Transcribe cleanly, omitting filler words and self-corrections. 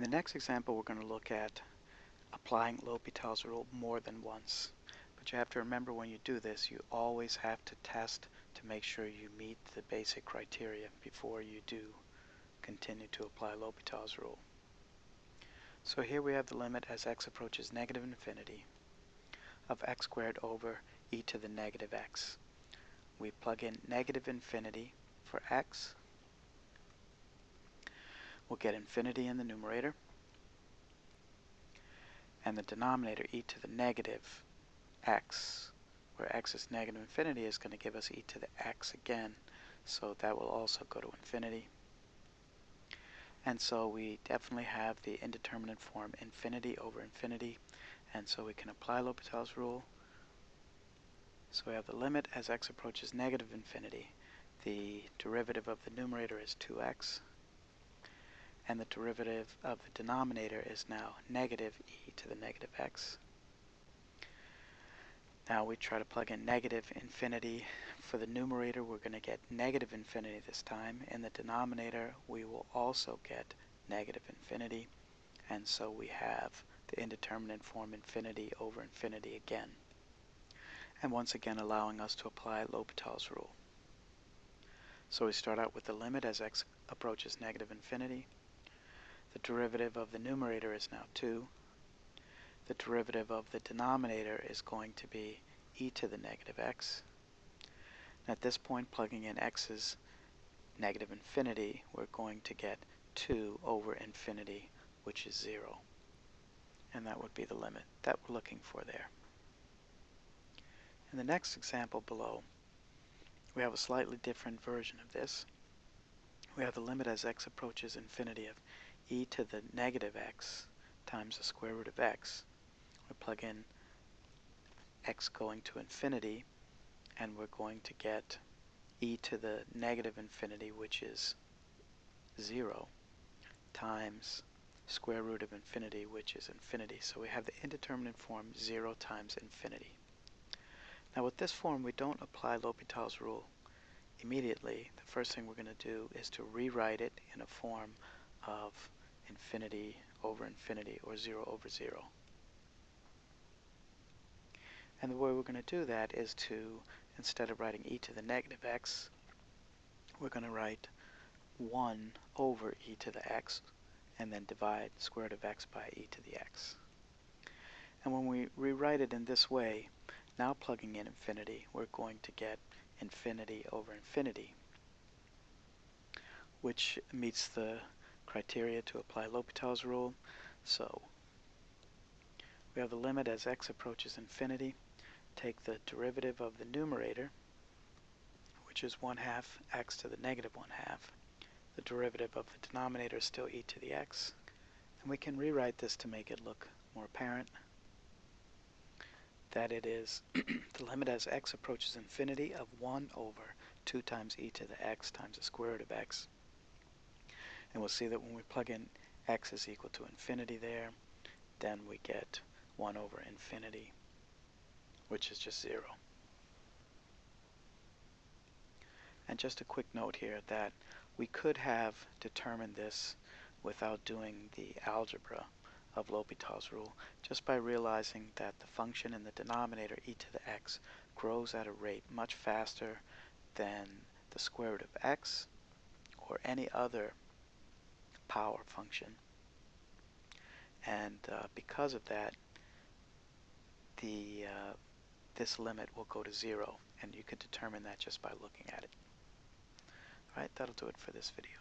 In the next example, we're going to look at applying L'Hopital's rule more than once. But you have to remember, when you do this, you always have to test to make sure you meet the basic criteria before you do continue to apply L'Hopital's rule. So here we have the limit as x approaches negative infinity of x squared over e to the negative x. We plug in negative infinity for x. We'll get infinity in the numerator, and the denominator e to the negative x, where x is negative infinity, is going to give us e to the x again, so that will also go to infinity. And so we definitely have the indeterminate form infinity over infinity, and so we can apply L'Hopital's rule. So we have the limit as x approaches negative infinity. The derivative of the numerator is 2x, and the derivative of the denominator is now negative e to the negative x. Now we try to plug in negative infinity. For the numerator, we're going to get negative infinity this time. In the denominator, we will also get negative infinity, and so we have the indeterminate form infinity over infinity again, and once again allowing us to apply L'Hopital's rule. So we start out with the limit as x approaches negative infinity. The derivative of the numerator is now 2. The derivative of the denominator is going to be e to the negative x. And at this point, plugging in x's negative infinity, we're going to get 2 over infinity, which is 0. And that would be the limit that we're looking for there. In the next example below, we have a slightly different version of this. We have the limit as x approaches infinity of e to the negative x times the square root of x. We plug in x going to infinity, and we're going to get e to the negative infinity, which is 0, times square root of infinity, which is infinity. So we have the indeterminate form 0 times infinity. Now with this form, we don't apply L'Hopital's rule immediately. The first thing we're going to do is to rewrite it in a form of infinity over infinity, or 0 over 0. And the way we're going to do that is to, instead of writing e to the negative x, we're going to write 1 over e to the x, and then divide the square root of x by e to the x. And when we rewrite it in this way, now plugging in infinity, we're going to get infinity over infinity, which meets the criteria to apply L'Hopital's rule. So we have the limit as x approaches infinity. Take the derivative of the numerator, which is 1/2 x to the negative 1/2. The derivative of the denominator is still e to the x. And we can rewrite this to make it look more apparent, that it is the limit as x approaches infinity of 1 over 2 times e to the x times the square root of x. And we'll see that when we plug in x is equal to infinity there, then we get 1 over infinity, which is just 0. And just a quick note here that we could have determined this without doing the algebra of L'Hopital's rule, just by realizing that the function in the denominator e to the x grows at a rate much faster than the square root of x or any other power function. And because of that, this limit will go to 0, and you could determine that just by looking at it. Alright, that'll do it for this video.